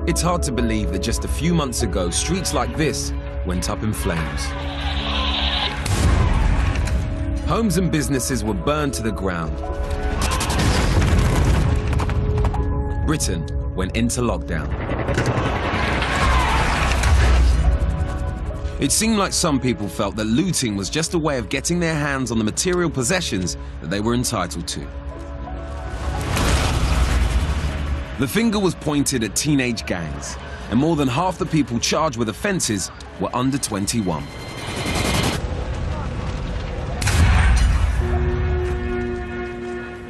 It's hard to believe that just a few months ago, streets like this went up in flames. Homes and businesses were burned to the ground. Britain went into lockdown. It seemed like some people felt that looting was just a way of getting their hands on the material possessions that they were entitled to. The finger was pointed at teenage gangs, and more than half the people charged with offences were under 21.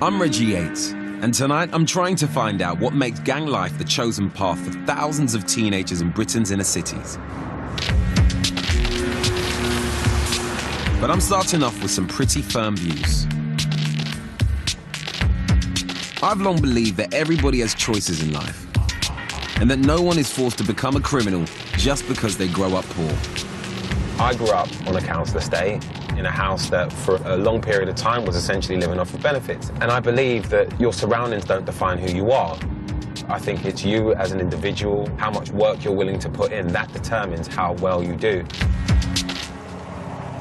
I'm Reggie Yates, and tonight I'm trying to find out what makes gang life the chosen path for thousands of teenagers in Britain's inner cities. But I'm starting off with some pretty firm views. I've long believed that everybody has choices in life, and that no one is forced to become a criminal just because they grow up poor. I grew up on a council estate in a house that for a long period of time was essentially living off of benefits. And I believe that your surroundings don't define who you are. I think it's you as an individual, how much work you're willing to put in, that determines how well you do.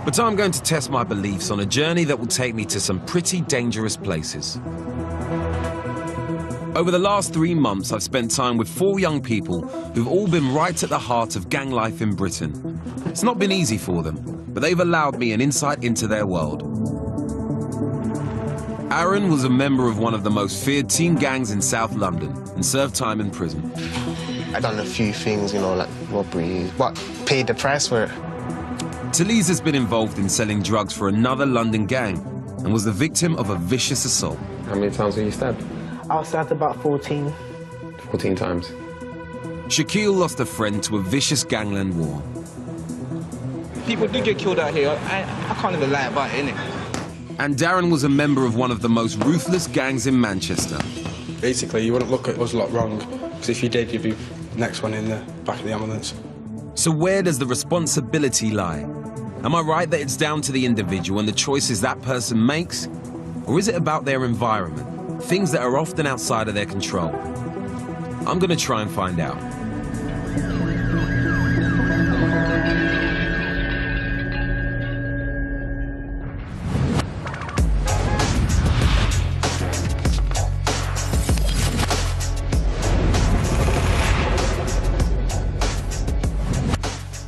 But I'm going to test my beliefs on a journey that will take me to some pretty dangerous places. Over the last 3 months, I've spent time with 4 young people who've all been right at the heart of gang life in Britain. It's not been easy for them, but they've allowed me an insight into their world. Aaron was a member of one of the most feared teen gangs in South London and served time in prison. I've done a few things, you know, like robbery, but paid the price for it. Talise has been involved in selling drugs for another London gang and was the victim of a vicious assault. How many times were you stabbed? I was stabbed about 14. 14 times. Shaquille lost a friend to a vicious gangland war. People do get killed out here. I can't even lie about it, innit? And Darren was a member of one of the most ruthless gangs in Manchester. Basically, you wouldn't look at us a lot wrong, because if you did, you'd be the next one in the back of the ambulance. So where does the responsibility lie? Am I right that it's down to the individual and the choices that person makes? Or is it about their environment, things that are often outside of their control? I'm going to try and find out.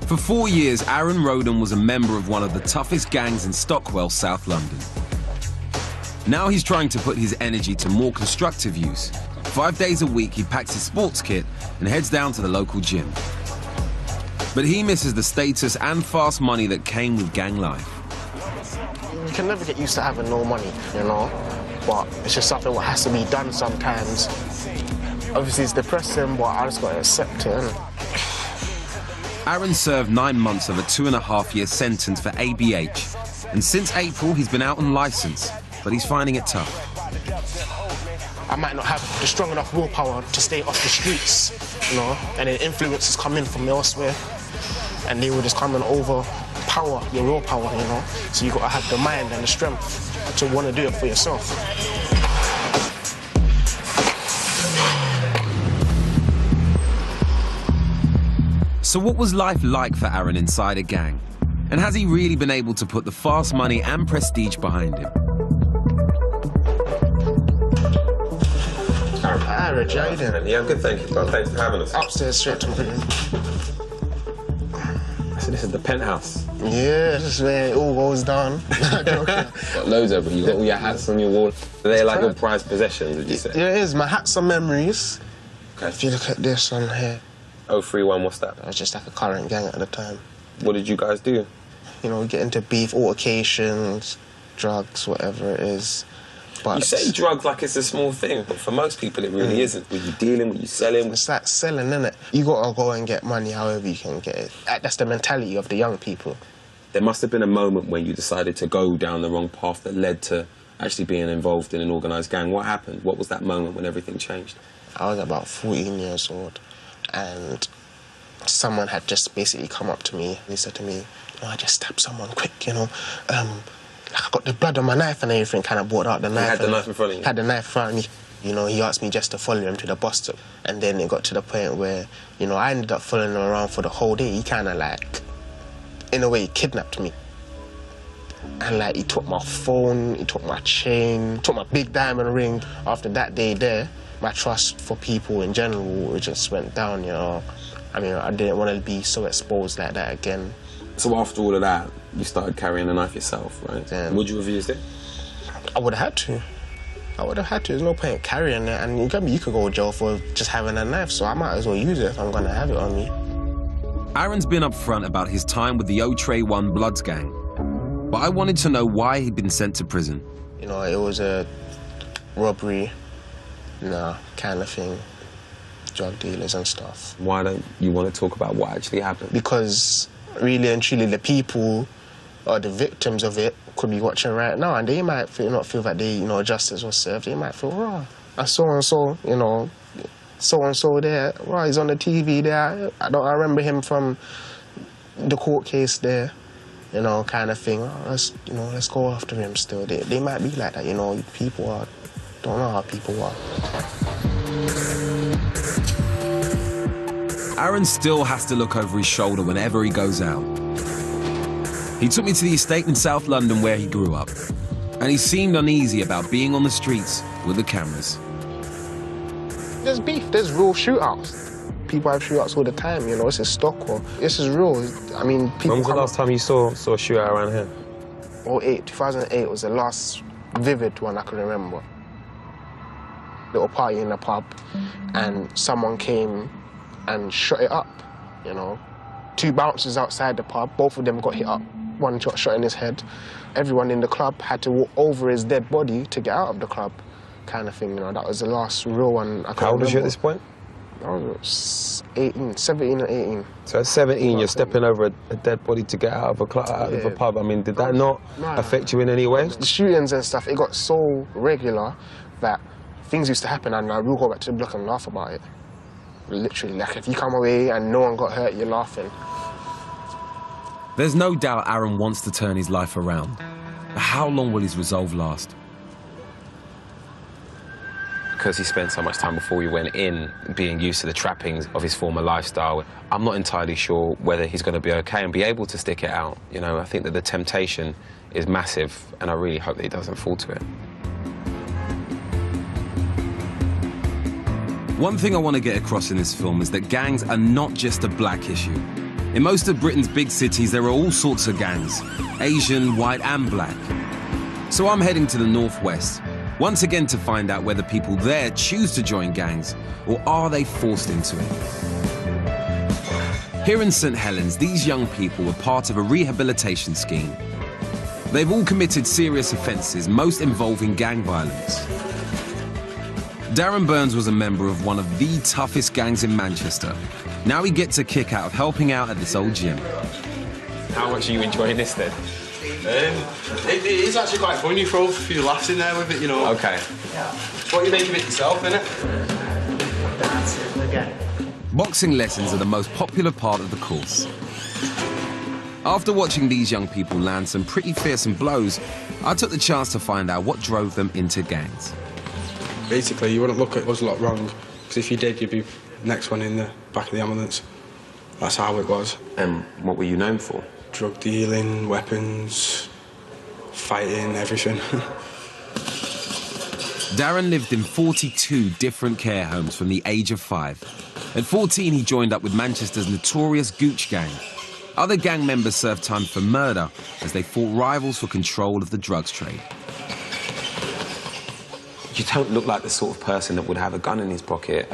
For 4 years, Aaron Roden was a member of one of the toughest gangs in Stockwell, South London. Now he's trying to put his energy to more constructive use. 5 days a week, he packs his sports kit and heads down to the local gym. But he misses the status and fast money that came with gang life. You can never get used to having no money, you know, but it's just something that has to be done sometimes. Obviously, it's depressing, but I just got to accept it, innit? Aaron served 9 months of a 2.5-year sentence for ABH, and since April he's been out on licence, but he's finding it tough. I might not have the strong enough willpower to stay off the streets, you know, and then influences come in from elsewhere, and they will just come and overpower your willpower, you know. So you've got to have the mind and the strength to want to do it for yourself. So what was life like for Aaron inside a gang? And has he really been able to put the fast money and prestige behind him? Hi, Reggie, how you doing? Yeah, I'm good, thank you, bro. Thanks for having us. Upstairs, straight to Britain. So this is the penthouse. Yeah, this is where it all goes down. Got loads of them. You've got all your hats on your wall. They're like your prized possessions, would you say? Yeah, it is. My hats are memories. Okay. If you look at this one here. 031, what's that? I was just like a current gang at the time. What did you guys do? You know, get into beef, altercations, drugs, whatever it is. But you say drugs like it's a small thing, but for most people it really isn't. Were you dealing, were you selling? It's like selling, innit? You gotta go and get money however you can get it. That's the mentality of the young people. There must have been a moment when you decided to go down the wrong path that led to actually being involved in an organised gang. What happened? What was that moment when everything changed? I was about 14 years old, and someone had just basically come up to me. He said to me, "Oh, I just stabbed someone quick, you know. Like I got the blood on my knife and everything." Kind of brought out the knife. You had the knife in front of you? Had the knife in front of me. You know, he asked me just to follow him to the bus stop. And then it got to the point where, you know, I ended up following him around for the whole day. He kind of like, in a way, kidnapped me. And like, he took my phone, he took my chain, took my big diamond ring. After that day there, my trust for people in general, it just went down, you know. I mean, I didn't want to be so exposed like that again. So after all of that, you started carrying a knife yourself, right? Would you have used it? I would have had to. I would have had to. There's no point in carrying it. And you could go to jail for just having a knife, so I might as well use it if I'm going to have it on me. Aaron's been upfront about his time with the Otray 1 Bloods gang. But I wanted to know why he'd been sent to prison. You know, it was a robbery, kind of thing. Drug dealers and stuff. Why don't you want to talk about what actually happened? Because really and truly the people or the victims of it could be watching right now and they might not feel that justice was served. They might feel, raw. And so-and-so, so-and-so there, raw, he's on the TV there. I remember him from the court case there, kind of thing. Let's go after him still. They might be like that, people don't know how people are. Aaron still has to look over his shoulder whenever he goes out. He took me to the estate in South London where he grew up, and he seemed uneasy about being on the streets with the cameras. There's beef, there's real shootouts. People have shootouts all the time, this is stock, this is real. I mean, people. When was the last time you saw a shootout around here? 2008 was the last vivid one I can remember. Little party in the pub, and someone came and shot it up, 2 bouncers outside the pub, both of them got hit up. One got shot in his head. Everyone in the club had to walk over his dead body to get out of the club, kind of thing, That was the last real one I can remember. How old was you at this point? I was 17 or 18. So at 17, you're stepping over a dead body to get out of a pub. I mean, did that not affect you in any way? The shootings and stuff, it got so regular that things used to happen and I will go back to the block and laugh about it. Literally, like if you come away and no one got hurt, you're laughing. There's no doubt Aaron wants to turn his life around. But how long will his resolve last? Because he spent so much time before he went in being used to the trappings of his former lifestyle, I'm not entirely sure whether he's going to be okay and be able to stick it out. I think that the temptation is massive and I really hope that he doesn't fall to it. One thing I want to get across in this film is that gangs are not just a black issue. In most of Britain's big cities, there are all sorts of gangs, Asian, white and black. So I'm heading to the northwest, once again to find out whether people there choose to join gangs or are they forced into it. Here in St Helens, these young people were part of a rehabilitation scheme. They've all committed serious offences, most involving gang violence. Darren Burns was a member of one of the toughest gangs in Manchester. Now he gets a kick out of helping out at this old gym. How much are you enjoying this then? It is actually quite fun. You throw a few laughs in there with it, Okay. What you make of it yourself, innit? That's it again. Boxing lessons are the most popular part of the course. After watching these young people land some pretty fearsome blows, I took the chance to find out what drove them into gangs. Basically, you wouldn't look at us a lot wrong, because if you did, you'd be next one in the back of the ambulance. That's how it was. And what were you known for? Drug dealing, weapons, fighting, everything. Darren lived in 42 different care homes from the age of 5. At 14, he joined up with Manchester's notorious Gooch gang. Other gang members served time for murder as they fought rivals for control of the drugs trade. You don't look like the sort of person that would have a gun in his pocket.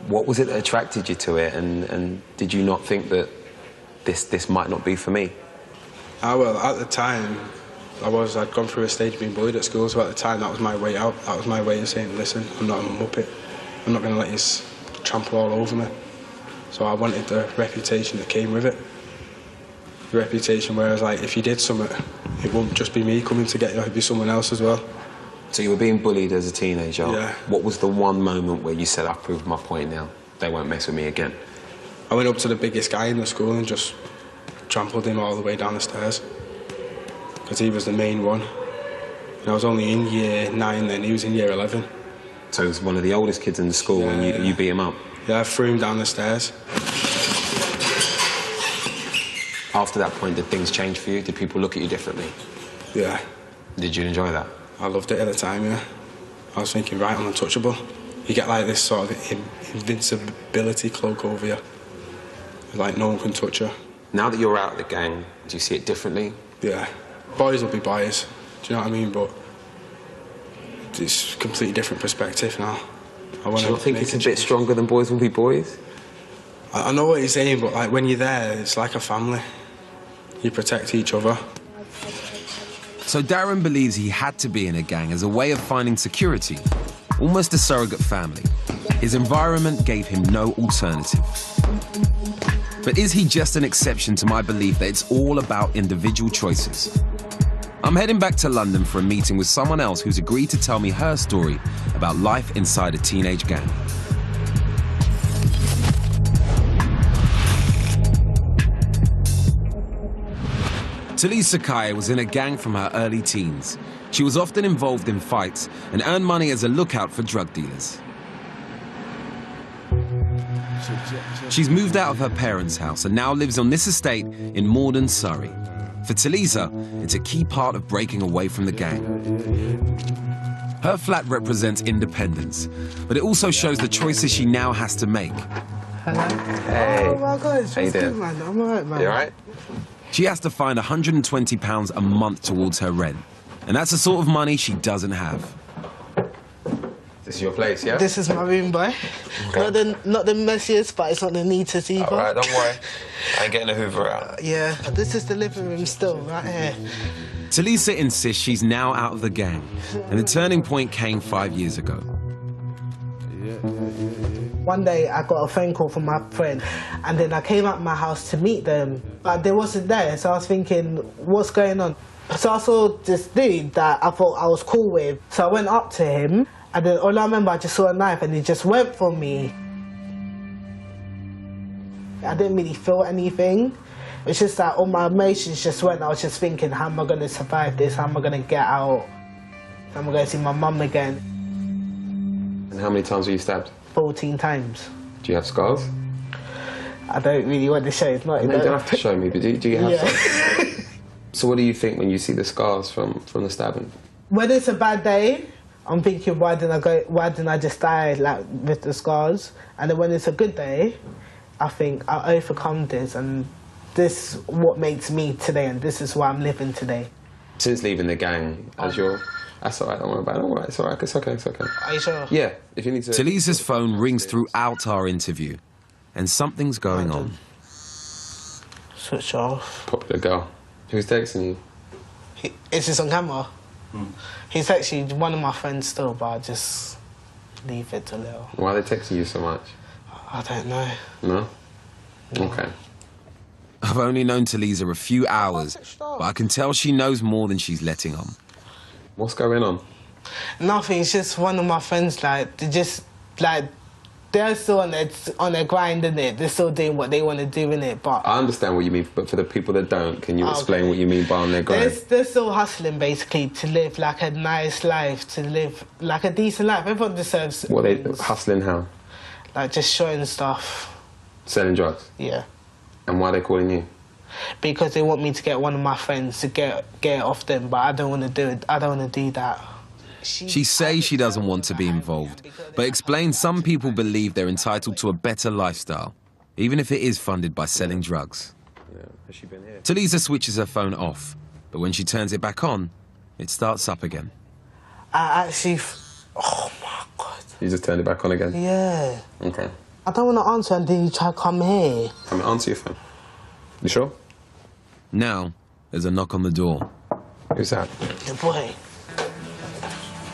What was it that attracted you to it, and did you not think that this might not be for me? Well, at the time, I'd gone through a stage of being bullied at school, so at the time that was my way out. That was my way of saying, listen, I'm not a muppet. I'm not going to let you trample all over me. So I wanted the reputation that came with it. The reputation where I was like, if you did something, it won't just be me coming to get you, it'd be someone else as well. So you were being bullied as a teenager? Yeah. What was the one moment where you said, I've proved my point now, they won't mess with me again? I went up to the biggest guy in the school and just trampled him all the way down the stairs, because he was the main one. And I was only in year 9 then, he was in year 11. So he was one of the oldest kids in the school when you beat him up? Yeah, I threw him down the stairs. After that point, did things change for you? Did people look at you differently? Yeah. Did you enjoy that? I loved it at the time, yeah. I was thinking, right, I'm untouchable. You get like this sort of invincibility cloak over you. Like no one can touch you. Now that you're out of the gang, do you see it differently? Yeah. Boys will be boys, do you know what I mean? But it's a completely different perspective now. Do you not think it's a bit stronger than boys will be boys? I know what you're saying, but like when you're there, it's like a family. You protect each other. So Darren believes he had to be in a gang as a way of finding security, almost a surrogate family. His environment gave him no alternative. But is he just an exception to my belief that it's all about individual choices? I'm heading back to London for a meeting with someone else who's agreed to tell me her story about life inside a teenage gang. Talise Sakai was in a gang from her early teens. She was often involved in fights and earned money as a lookout for drug dealers. She's moved out of her parents' house and now lives on this estate in Morden, Surrey. For Talisa, it's a key part of breaking away from the gang. Her flat represents independence, but it also shows the choices she now has to make. Hello. Hey. Oh my God, How you doing? man. I'm alright, man. You alright? She has to find £120 a month towards her rent, and that's the sort of money she doesn't have. This is your place, yeah? This is my room, boy. Okay. Not the messiest, but it's not the neatest either. All right, don't worry. I ain't getting a Hoover out. Yeah, this is the living room still, right here. Talisa insists she's now out of the gang, and the turning point came 5 years ago. One day I got a phone call from my friend, and then I came out of my house to meet them, but they wasn't there, so I was thinking, what's going on? So I saw this dude that I thought I was cool with, so I went up to him, and then all I remember, I just saw a knife, and he just went for me. I didn't really feel anything. It's just that all my emotions just went. I was just thinking, how am I going to survive this? How am I going to get out? How am I going to see my mum again? And how many times were you stabbed? 14 times. Do you have scars? I don't really want to show. It's not. No, you don't have to show me, but do you have some? Yeah. So what do you think when you see the scars from the stabbing? When it's a bad day, I'm thinking, why didn't I just die like with the scars? And then when it's a good day, I think I'll overcome this, and this is what makes me today, and this is why I'm living today. Since leaving the gang, as you're... That's all right, don't worry about it, don't worry, it's all right, it's okay, it's okay. Are you sure? Yeah, if you need to... Talisa's phone rings throughout our interview, and something's going on. Switch off. Popular girl. Who's texting you? Is this on camera? He's actually one of my friends still, but I just leave it to Lil. Why are they texting you so much? I don't know. No? Okay. I've only known Talisa a few hours, but I can tell she knows more than she's letting on. What's going on? Nothing, it's just one of my friends, like, they're still on their grind, innit? They're still doing what they want to do, innit? But I understand what you mean, but for the people that don't, can you explain what you mean by on their grind? They're still hustling, basically, to live, like, a nice life, to live, like, a decent life. Everyone deserves... What, they hustling how? Like, just showing stuff. Selling drugs? Yeah. And why are they calling you? Because they want me to get one of my friends to get it off them, but I don't want to do it. I don't want to do that. She says she doesn't want to be involved, but explains some people believe they're entitled to a better lifestyle, even if it is funded by selling drugs. Yeah. Has she been here? Talisa switches her phone off, but when she turns it back on, it starts up again. I actually... Oh, my God. You just turned it back on again? Yeah. Okay. I don't want to answer until you try to come here. Answer your phone. You sure? Now, there's a knock on the door. Who's that? The boy.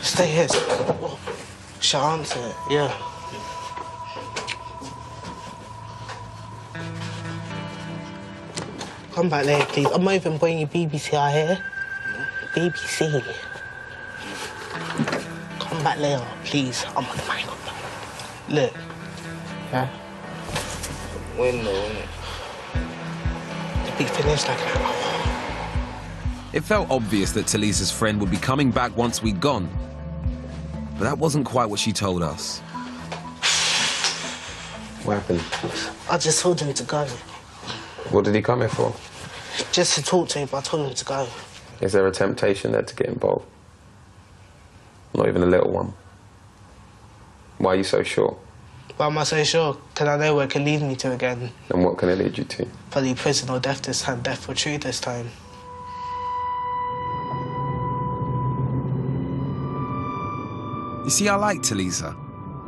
Stay here. Oh, shall I answer it? Yeah. Come back later, please. I'm not even bringing you BBC out here. BBC. Come back later, please. I'm on the mic. Look. Yeah? Window, innit? Be finished like an hour. It felt obvious that Talisa's friend would be coming back once we'd gone. But that wasn't quite what she told us. What happened? I just told him to go. What did he come here for? Just to talk to him, but I told him to go. Is there a temptation there to get involved? Not even a little one. Why are you so sure? Why am I so sure? Because I know where it can lead me to again. And what can it lead you to? Probably prison or death this time, death for true this time. You see, I like Talisa,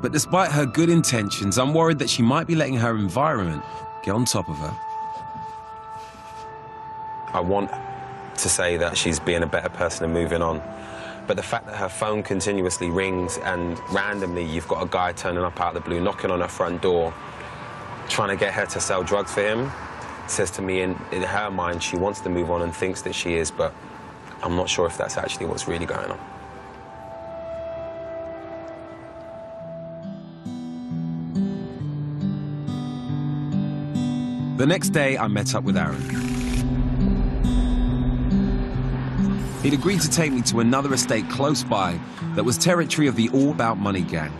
but despite her good intentions, I'm worried that she might be letting her environment get on top of her. I want to say that she's being a better person and moving on. But the fact that her phone continuously rings and randomly you've got a guy turning up out of the blue, knocking on her front door, trying to get her to sell drugs for him, says to me in her mind she wants to move on and thinks that she is, but I'm not sure if that's actually what's really going on. The next day, I met up with Aaron. He'd agreed to take me to another estate close by that was territory of the All About Money gang.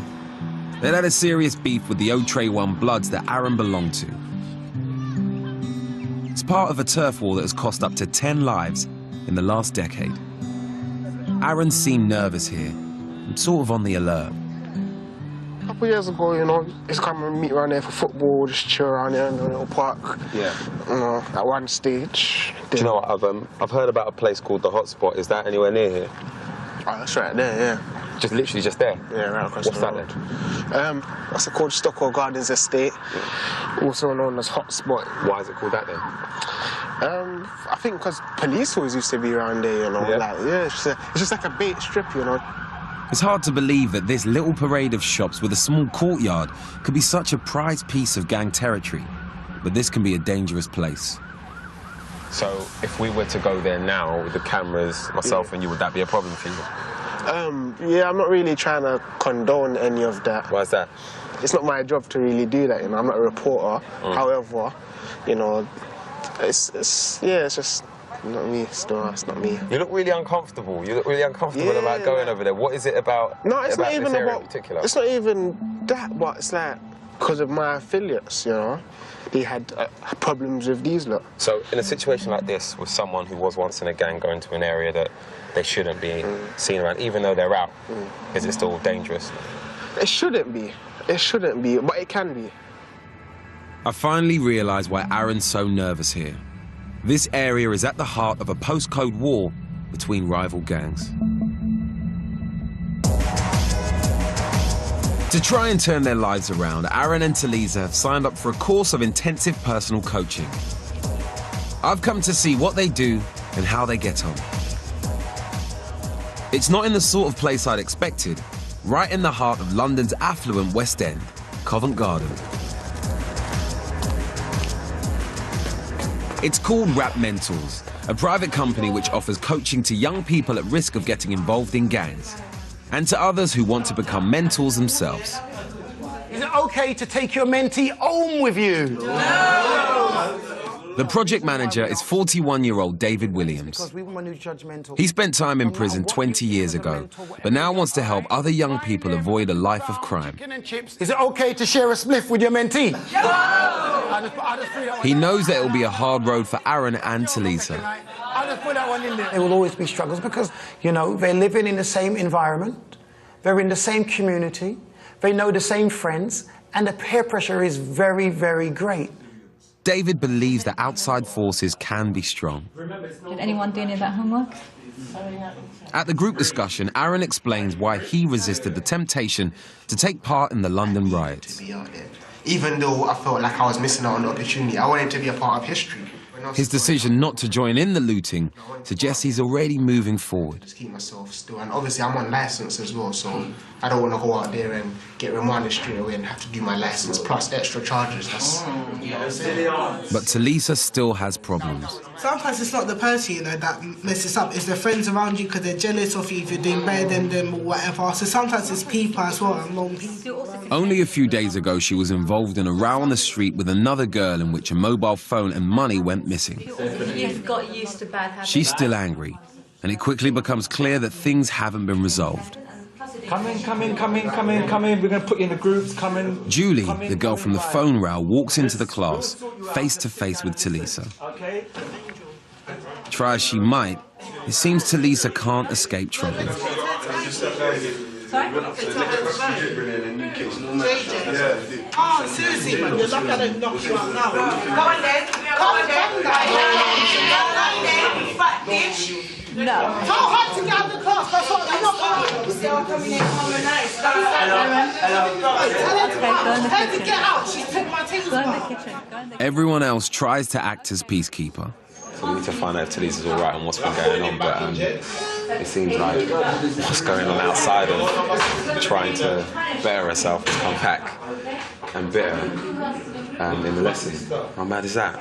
They'd had a serious beef with the Otrey One Bloods that Aaron belonged to. It's part of a turf war that has cost up to 10 lives in the last decade. Aaron seemed nervous here, sort of on the alert. A couple of years ago, you know, just come and meet around there for football, just chill around there in the little park. Yeah. You know, at one stage. Do you know what, I've heard about a place called The Hotspot. Is that anywhere near here? Oh, that's right there, yeah. Just literally just there? Yeah, right across What's the that road. then? That's called Stockwell Gardens Estate, also known as Hotspot. Why is it called that then? I think because police always used to be around there, you know. Yeah. Like, yeah, it's just like a bait strip, you know. It's hard to believe that this little parade of shops with a small courtyard could be such a prized piece of gang territory. But this can be a dangerous place. So if we were to go there now with the cameras, myself and you, would that be a problem for you? Yeah, I'm not really trying to condone any of that. Why is that? It's not my job to really do that, you know. I'm not a reporter. However, you know, it's just not me. It's not me. You look really uncomfortable. You look really uncomfortable about going over there. What is it about? No, it's not even about. In particular? It's not even that, but it's like because of my affiliates, you know. They had problems with these lot. So in a situation like this, with someone who was once in a gang going to an area that they shouldn't be seen around, even though they're out, is it still dangerous? It shouldn't be. It shouldn't be, but it can be. I finally realised why Aaron's so nervous here. This area is at the heart of a postcode war between rival gangs. To try and turn their lives around, Aaron and Talisa have signed up for a course of intensive personal coaching. I've come to see what they do and how they get on. It's not in the sort of place I'd expected, right in the heart of London's affluent West End, Covent Garden. It's called Rap Mentors, a private company which offers coaching to young people at risk of getting involved in gangs, and to others who want to become mentors themselves. Is it okay to take your mentee home with you? No! The project manager is 41-year-old David Williams. He spent time in prison 20 years ago, but now wants to help other young people avoid a life of crime. Is it okay to share a spliff with your mentee? He knows that it will be a hard road for Aaron and Talisa. There will always be struggles because, you know, they're living in the same environment, they're in the same community, they know the same friends, and the peer pressure is very, very great. David believes that outside forces can be strong. Did anyone do any of that homework? At the group discussion, Aaron explains why he resisted the temptation to take part in the London riots. Even though I felt like I was missing out on the opportunity, I wanted to be a part of history. His decision not to join in the looting suggests he's already moving forward. Just keep myself still, and obviously I'm on licence as well, so I don't want to go out there and get remanded straight away and have to do my licence plus extra charges. That's, you know what I'm saying? But Talisa still has problems. Sometimes it's not the person, you know, that messes up. It's the friends around you because they're jealous of you if you're doing better than them or whatever. So sometimes it's people as well, and known people. Only a few days ago, she was involved in a row on the street with another girl in which a mobile phone and money went missing. You've got used to bad habits. She's still angry, and it quickly becomes clear that things haven't been resolved. Come in, come in, come in, come in, come in. We're going to put you in the groups, come in. Julie, the girl from the phone rail, walks into the class, face to face with Talisa. Okay. Try as she might, it seems Talisa can't escape trouble. Sorry? Oh, seriously, man, you're lucky I don't knock you out now. Come on then. Come on then. Fat bitch. No. How hard to get out of the class? That's what I'm not still coming in common nice. Tell her to get out. She's took my things. Go in the kitchen. Everyone else tries to act as peacekeeper. So we need to find out if Talisa's all right and what's been going on, but it seems like what's going on outside and trying to better herself has come back and bitter in the lesson. How mad is that?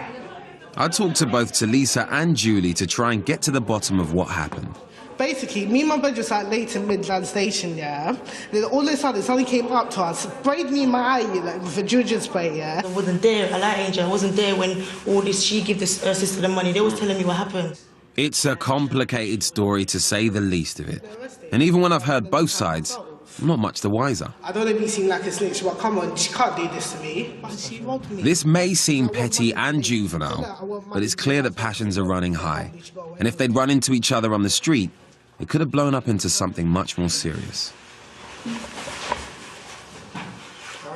I talked to both Talisa and Julie to try and get to the bottom of what happened. Basically, me and my brother was at Leighton Midland Station, yeah? Then all of a sudden, somebody came up to us, sprayed me in my eye, like, with a Georgian spray, yeah? I wasn't there, I like Angel, I wasn't there when all this, she gave this sister the money. They was telling me what happened. It's a complicated story, to say the least of it. And even when I've heard both sides, I'm not much the wiser. I don't want to be seen like a snitch, but come on, she can't do this to me. She robbed me. This may seem petty and juvenile, but it's clear that passions are running high. And if they'd run into each other on the street, it could have blown up into something much more serious.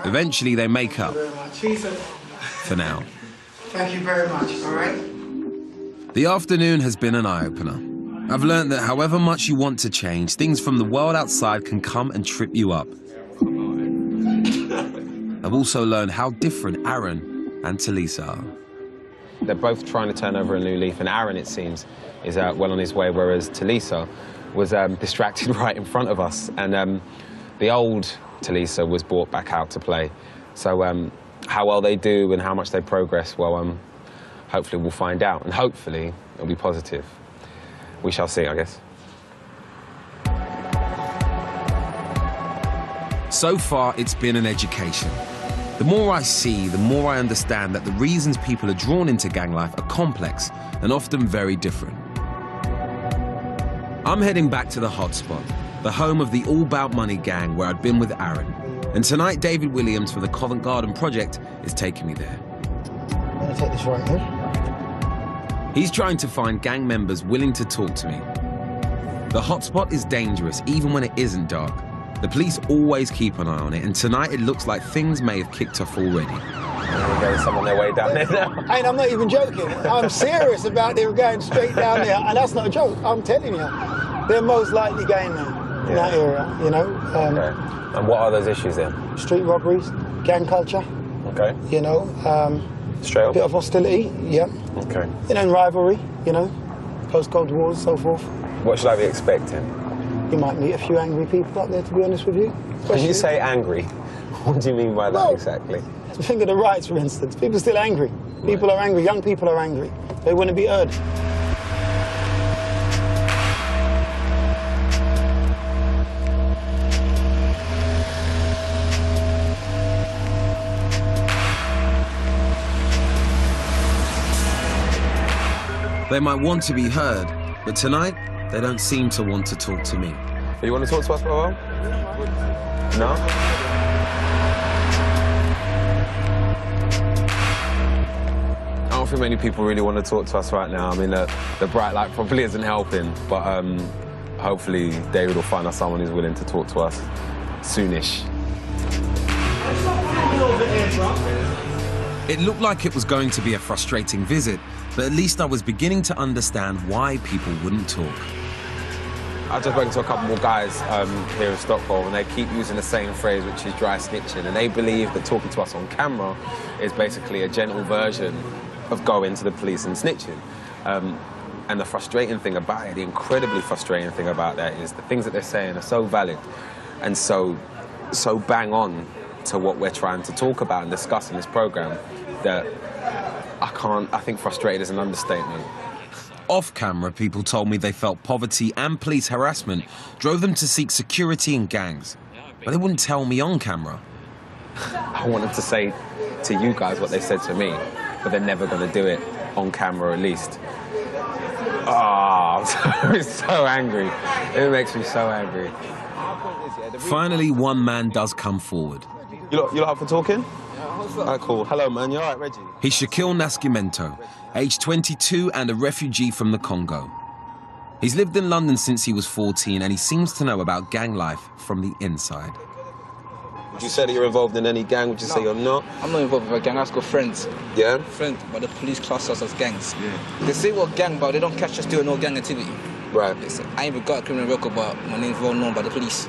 Eventually, they make up. For now. Thank you very much, all right? The afternoon has been an eye-opener. I've learned that however much you want to change, things from the world outside can come and trip you up. I've also learned how different Aaron and Talisa are. They're both trying to turn over a new leaf, and Aaron, it seems, is well on his way, whereas Talisa was distracted right in front of us. And the old Talisa was brought back out to play. So how well they do and how much they progress, well, hopefully we'll find out. And hopefully it'll be positive. We shall see, I guess. So far, it's been an education. The more I see, the more I understand that the reasons people are drawn into gang life are complex and often very different. I'm heading back to the hotspot, the home of the All About Money gang where I'd been with Aaron. And tonight, David Williams from the Covent Garden Project is taking me there. I'm going to take this right here. He's trying to find gang members willing to talk to me. The hotspot is dangerous, even when it isn't dark. The police always keep an eye on it, and tonight it looks like things may have kicked off already. There's someone their way down there now. Hey, I'm not even joking. I'm serious about them going straight down there, and that's not a joke. I'm telling you, they're most likely going there in that area, you know. Okay. And what are those issues then? Street robberies, gang culture. Okay. You know, straight up. Bit of hostility, yeah. Okay. You know, and rivalry, you know, post-Cold Wars, so forth. What should I be expecting? You might meet a few angry people up there, to be honest with you. When you say angry, what do you mean by that exactly? Think of the riots, for instance. People are still angry. People are angry. Young people are angry. They want to be heard. They might want to be heard, but tonight, they don't seem to want to talk to me. You want to talk to us for a while? No? I don't think many people really want to talk to us right now. I mean, the bright light probably isn't helping, but hopefully David will find us someone who's willing to talk to us soonish. It looked like it was going to be a frustrating visit, but at least I was beginning to understand why people wouldn't talk. I've just spoken to a couple more guys here in Stockholm, and they keep using the same phrase, which is dry snitching, and they believe that talking to us on camera is basically a gentle version of going to the police and snitching. And the frustrating thing about it, the incredibly frustrating thing about that is the things that they're saying are so valid and so bang on to what we're trying to talk about and discuss in this program that I think frustrated is an understatement. Off camera, people told me they felt poverty and police harassment drove them to seek security in gangs. But they wouldn't tell me on camera. I want them to say to you guys what they said to me, but they're never going to do it on camera at least. Oh, I'm so angry. It makes me so angry. Finally, one man does come forward. You lot up for talking? Yeah, cool. Hello, man. You all right, Reggie? He's Shaquille Nascimento, aged 22 and a refugee from the Congo. He's lived in London since he was 14 and he seems to know about gang life from the inside. Would you say that you're involved in any gang? Would you say you're not? I'm not involved with a gang. I've got friends. Yeah? Friends, but the police class us as gangs. Yeah. They say we're gang, but they don't catch us doing no gang activity. Right. I ain't even got a criminal record, but my name's well known by the police.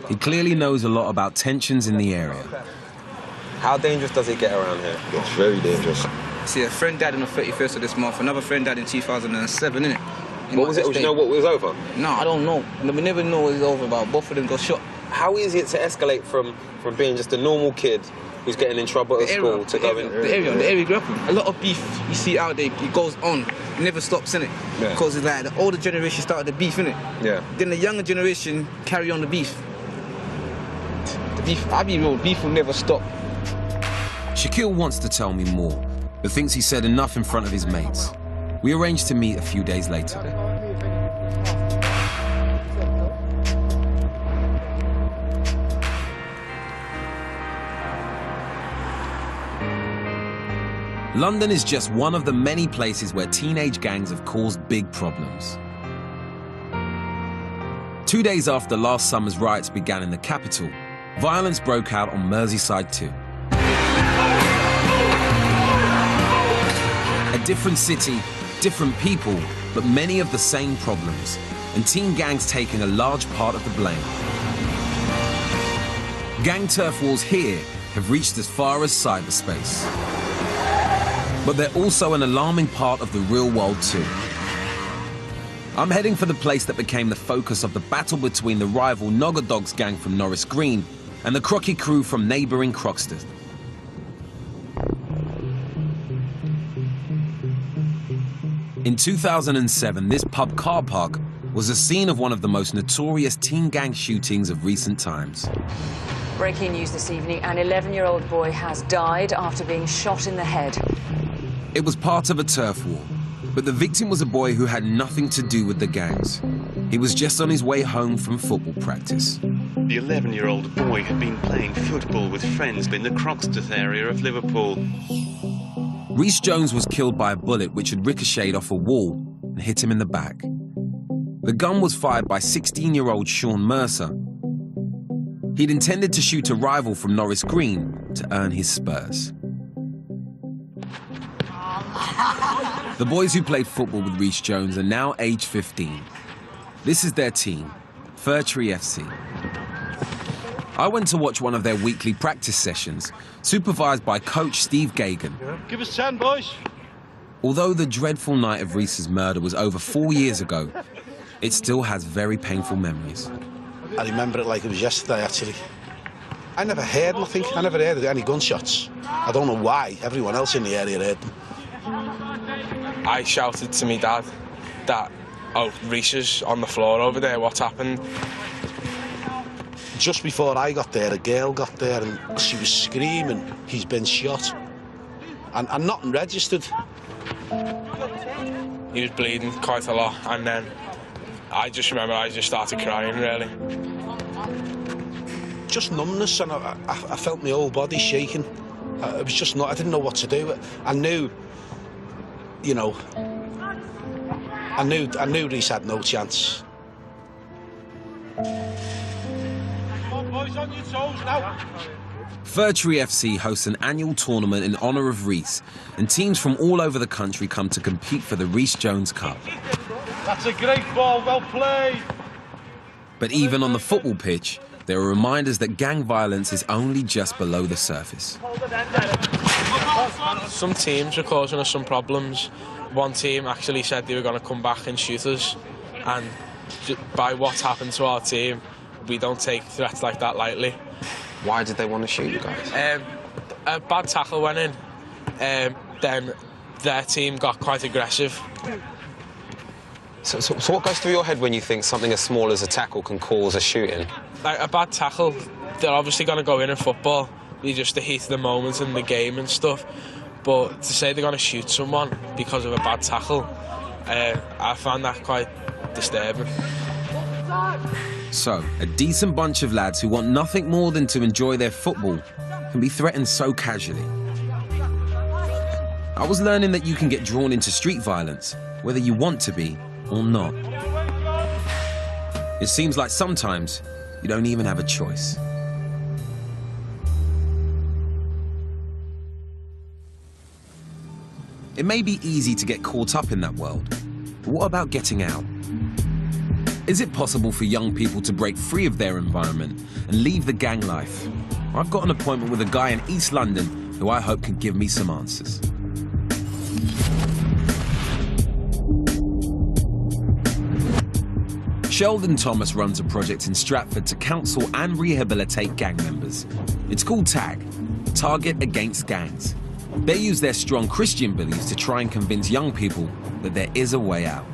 He clearly knows a lot about tensions in the area. How dangerous does it get around here? It's very dangerous. See, a friend died on the 31st of this month. Another friend died in 2007, innit? What was it? Do you know what was over? No, I don't know. We never know what it's over about. Both of them got shot. How easy is it to escalate from being just a normal kid who's getting in trouble at school to going... The area we grew up in. A lot of beef you see out there, it goes on. It never stops, innit? Yeah. Because it's like the older generation started the beef, innit? Yeah. Then the younger generation carry on the beef. The beef, I be real, beef will never stop. Shaquille wants to tell me more, but thinks he said enough in front of his mates. We arranged to meet a few days later. London is just one of the many places where teenage gangs have caused big problems. 2 days after last summer's riots began in the capital, violence broke out on Merseyside too. A different city, different people, but many of the same problems, and teen gangs taking a large part of the blame. Gang turf wars here have reached as far as cyberspace. But they're also an alarming part of the real world too. I'm heading for the place that became the focus of the battle between the rival Nogger Dogs gang from Norris Green and the Crocky crew from neighbouring Croxteth. In 2007, this pub car park was the scene of one of the most notorious teen gang shootings of recent times. Breaking news this evening, an 11-year-old boy has died after being shot in the head. It was part of a turf war, but the victim was a boy who had nothing to do with the gangs. He was just on his way home from football practice. The 11-year-old boy had been playing football with friends in the Croxteth area of Liverpool. Reece Jones was killed by a bullet which had ricocheted off a wall and hit him in the back. The gun was fired by 16-year-old Sean Mercer. He'd intended to shoot a rival from Norris Green to earn his spurs. The boys who played football with Reece Jones are now age 15. This is their team, Fir Tree FC. I went to watch one of their weekly practice sessions, supervised by coach Steve Gagan. Give us 10, boys. Although the dreadful night of Reece's murder was over 4 years ago, it still has very painful memories. I remember it like it was yesterday, actually. I never heard nothing. I never heard any gunshots. I don't know why. Everyone else in the area heard them. I shouted to me dad that, oh, Reece is on the floor over there, what's happened? Just before I got there, a girl got there and she was screaming, he's been shot. And nothing registered. He was bleeding quite a lot, and then I just remember I just started crying, really. Just numbness, and I felt my whole body shaking. It was just not, I didn't know what to do. I knew, you know, I knew Reece had no chance. Boys, on your toes now. Fir Tree FC hosts an annual tournament in honour of Reece, and teams from all over the country come to compete for the Reece Jones Cup. That's a great ball, well played. But even on the football pitch, there are reminders that gang violence is only just below the surface. Some teams are causing us some problems. One team actually said they were going to come back and shoot us, and by what's happened to our team, we don't take threats like that lightly. Why did they want to shoot you guys? A bad tackle went in, then their team got quite aggressive. So what goes through your head when you think something as small as a tackle can cause a shooting? Like a bad tackle, they're obviously going to go in football. It's just the heat of the moment in the game and stuff. But to say they're going to shoot someone because of a bad tackle, I found that quite disturbing. So, a decent bunch of lads who want nothing more than to enjoy their football can be threatened so casually. I was learning that you can get drawn into street violence, whether you want to be or not. It seems like sometimes you don't even have a choice. It may be easy to get caught up in that world, but what about getting out? Is it possible for young people to break free of their environment and leave the gang life? I've got an appointment with a guy in East London who I hope can give me some answers. Sheldon Thomas runs a project in Stratford to counsel and rehabilitate gang members. It's called TAG, Target Against Gangs. They use their strong Christian beliefs to try and convince young people that there is a way out.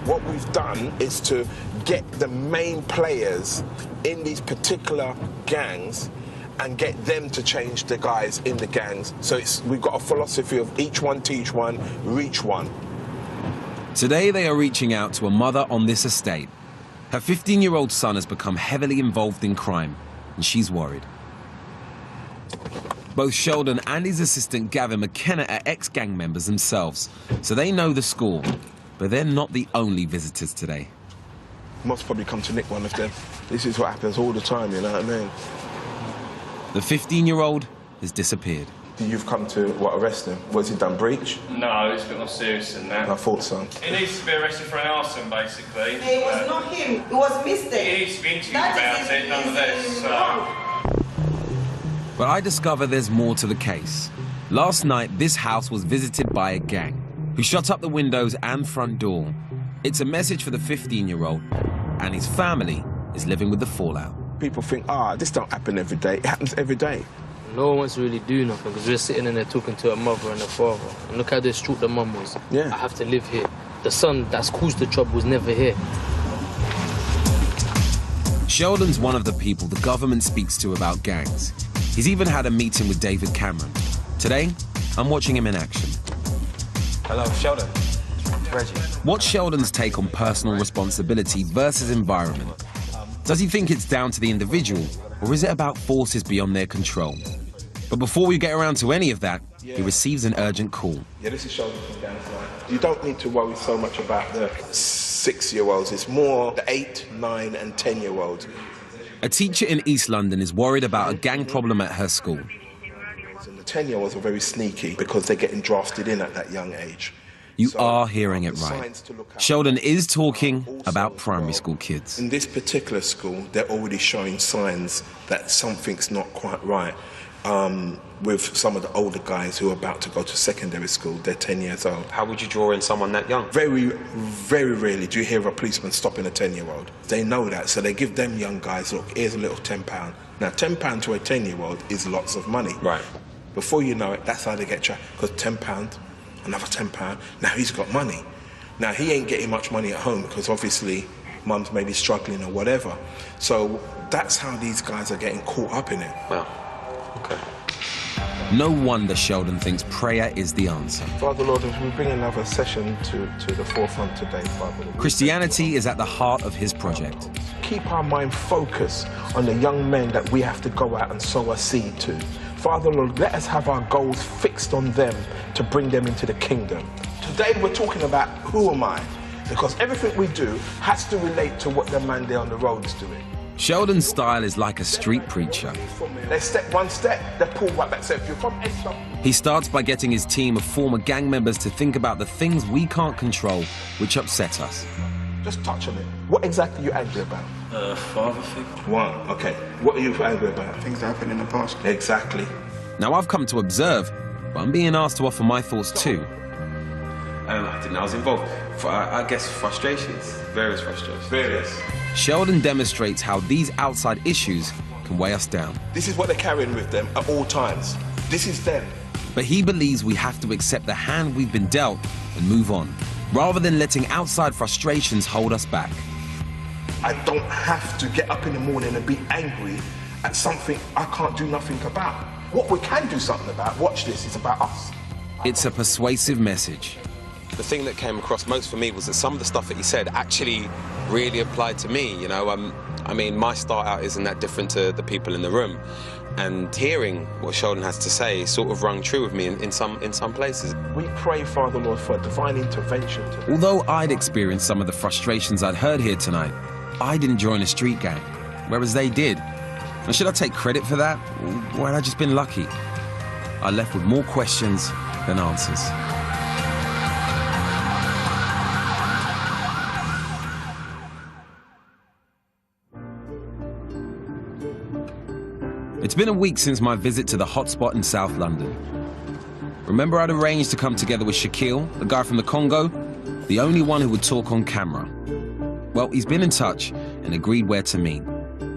What we've done is to get the main players in these particular gangs and get them to change the guys in the gangs. So we've got a philosophy of each one teach one, reach one. Today they are reaching out to a mother on this estate. Her 15-year-old son has become heavily involved in crime, and she's worried. Both Sheldon and his assistant Gavin McKenna are ex-gang members themselves, so they know the score. But they're not the only visitors today. Must probably come to nick one of them. This is what happens all the time, you know what I mean? The 15-year-old has disappeared. You've come to, what, arrest him? Was he done breach? No, it's a bit more serious than that. I thought so. He needs to be arrested for an arson, basically. It was not him, it was mistake. He needs to be interviewed about it, nonetheless, so... But I discover there's more to the case. Last night, this house was visited by a gang who shut up the windows and front door. It's a message for the 15-year-old, and his family is living with the fallout. People think, this don't happen every day. It happens every day. No one wants to really do nothing because we're sitting in there talking to a mother and a father. And look how distraught the mum was. Yeah. I have to live here. The son that's caused the trouble was never here. Sheldon's one of the people the government speaks to about gangs. He's even had a meeting with David Cameron. Today, I'm watching him in action. Hello, Sheldon. Reggie. What's Sheldon's take on personal responsibility versus environment? Does he think it's down to the individual, or is it about forces beyond their control? But before we get around to any of that, he receives an urgent call. Yeah, this is Sheldon from Gangside. You don't need to worry so much about the 6-year-olds. It's more the 8, 9 and 10-year-olds. A teacher in East London is worried about a gang problem at her school. And the 10-year-olds are very sneaky because they're getting drafted in at that young age. You are hearing it right. Sheldon is talking about primary school kids. In this particular school, they're already showing signs that something's not quite right. With some of the older guys who are about to go to secondary school, they're 10 years old. How would you draw in someone that young? Very, very rarely do you hear a policeman stopping a 10-year-old. They know that, so they give them young guys, look, here's a little £10. Now, £10 to a 10-year-old is lots of money. Right. Before you know it, that's how they get tracked, because £10, another £10, now he's got money. Now, he ain't getting much money at home, because obviously mum's maybe struggling or whatever. So that's how these guys are getting caught up in it. Well, okay. No wonder Sheldon thinks prayer is the answer. Father Lord, as we bring another session to the forefront today, Father Lord. Christianity is at the heart of his project. Keep our mind focused on the young men that we have to go out and sow a seed to. Father Lord, let us have our goals fixed on them to bring them into the kingdom. Today we're talking about who am I? Because everything we do has to relate to what the man there on the road is doing. Sheldon's style is like a street preacher. They step one step, they pull right back. So if you're from He starts by getting his team of former gang members to think about the things we can't control, which upset us. Just touch on it. What exactly are you angry about? Father figure. One, okay. What are you angry about? Things that happened in the past. Exactly. Now I've come to observe, but I'm being asked to offer my thoughts too. I didn't know I was involved. I guess frustrations, various frustrations. Various. Sheldon demonstrates how these outside issues can weigh us down. This is what they're carrying with them at all times. This is them. But he believes we have to accept the hand we've been dealt and move on, rather than letting outside frustrations hold us back. I don't have to get up in the morning and be angry at something I can't do nothing about. What we can do something about, watch this, is about us. It's a persuasive message. The thing that came across most for me was that some of the stuff that he said actually really applied to me, you know. I mean, my start out isn't that different to the people in the room. And hearing what Sheldon has to say sort of rung true with me in some places. We pray, Father Lord, for divine intervention. Although I'd experienced some of the frustrations I'd heard here tonight, I didn't join a street gang, whereas they did. And should I take credit for that? Or had I just been lucky? I left with more questions than answers. It's been a week since my visit to the hotspot in South London. Remember I'd arranged to come together with Shaquille, the guy from the Congo? The only one who would talk on camera. Well, he's been in touch and agreed where to meet.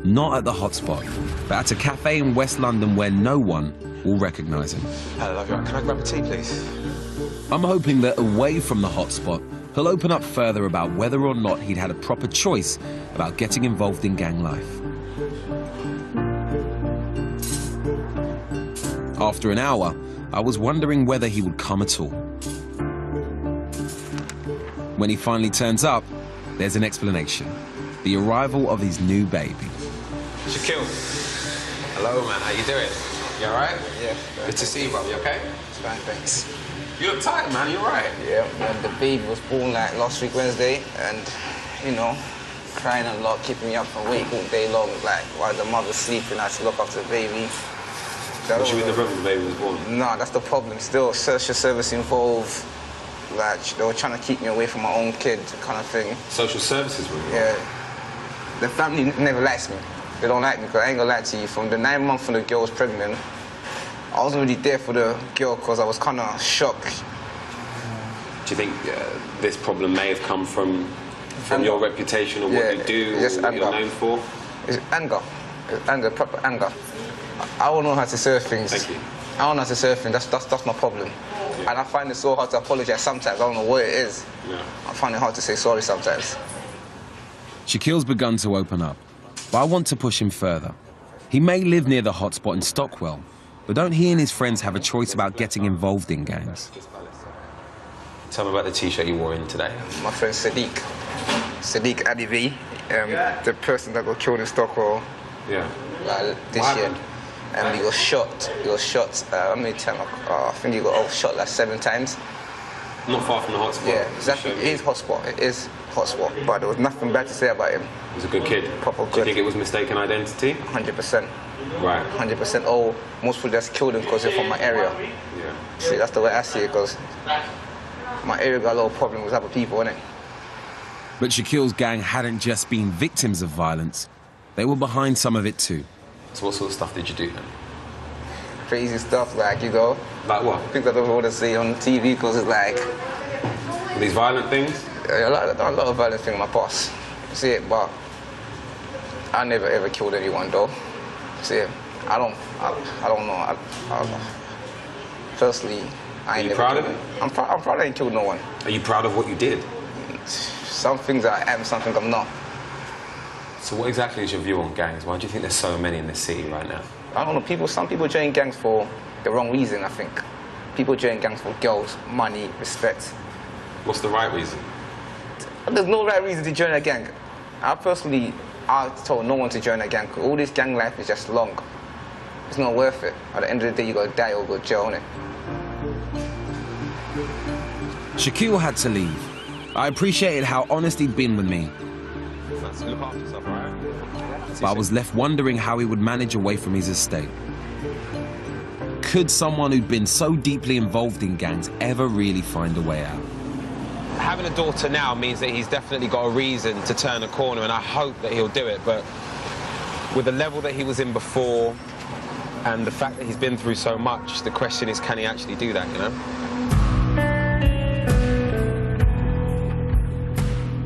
Not at the hotspot, but at a cafe in West London where no one will recognise him. Hello, love you. Can I grab a tea, please? I'm hoping that away from the hotspot, he'll open up further about whether or not he'd had a proper choice about getting involved in gang life. After an hour, I was wondering whether he would come at all. When he finally turns up, there's an explanation. The arrival of his new baby. Shaquille. Hello, man. How you doing? You all right? Yeah. Good to see you, bro. You okay? It's fine, thanks. You look tired, man. You all right? Yeah, man. The baby was born like last week Wednesday, and, you know, crying a lot, keeping me up awake all day long. Like, while the mother's sleeping, I had to look after the baby. Was you in the room when the baby was born? No, that's the problem. Still, social service involved. Like, they were trying to keep me away from my own kid, kind of thing. Social services were involved? Yeah. The family never likes me. They don't like me, because I ain't gonna lie to you. From the 9 months when the girl was pregnant, I wasn't really there for the girl because I was kind of shocked. Do you think this problem may have come from your reputation or what you do, or what you're known for? It's anger. It's anger, proper anger. I don't know how to say things. Thank you. I don't know how to say things. That's my problem. Yeah. And I find it so hard to apologize sometimes. I don't know what it is. Yeah. I find it hard to say sorry sometimes. Shaquille's begun to open up, but I want to push him further. He may live near the hotspot in Stockwell, but don't he and his friends have a choice about getting involved in gangs? Tell me about the T-shirt you wore in today. My friend Sadiq Adivi, the person that got killed in Stockwell. Yeah. This year. And he was shot. How many times? I think he got shot like 7 times. Not far from the hotspot. Yeah, exactly. It is hotspot. But there was nothing bad to say about him. He was a good kid. Proper good. Do you think it was mistaken identity? 100%. Right. 100%. Oh, most people just killed him because they're from my area. Yeah. See, that's the way I see it, because my area got a lot of problems with other people, innit? But Shaquille's gang hadn't just been victims of violence. They were behind some of it too. So what sort of stuff did you do then? Crazy stuff, like, you know. Like what? Things I don't want to see on TV, because it's like... These violent things? Yeah, a lot of violent things in my past. See it, but I never ever killed anyone though. See it, I don't know. Personally, I ain't never proud killed of it? I'm proud I ain't killed no one. Are you proud of what you did? Some things I am, some things I'm not. So what exactly is your view on gangs? Why do you think there's so many in this city right now? I don't know, some people join gangs for the wrong reason, I think. People join gangs for girls, money, respect. What's the right reason? There's no right reason to join a gang. I told no one to join a gang, because all this gang life is just long. It's not worth it. At the end of the day, you gotta die or go to jail, innit? Shaquille had to leave. I appreciated how honest he'd been with me. Look after yourself, all right? But I was left wondering how he would manage away from his estate. Could someone who'd been so deeply involved in gangs ever really find a way out? Having a daughter now means that he's definitely got a reason to turn a corner, and I hope that he'll do it. But with the level that he was in before and the fact that he's been through so much, the question is, can he actually do that, you know?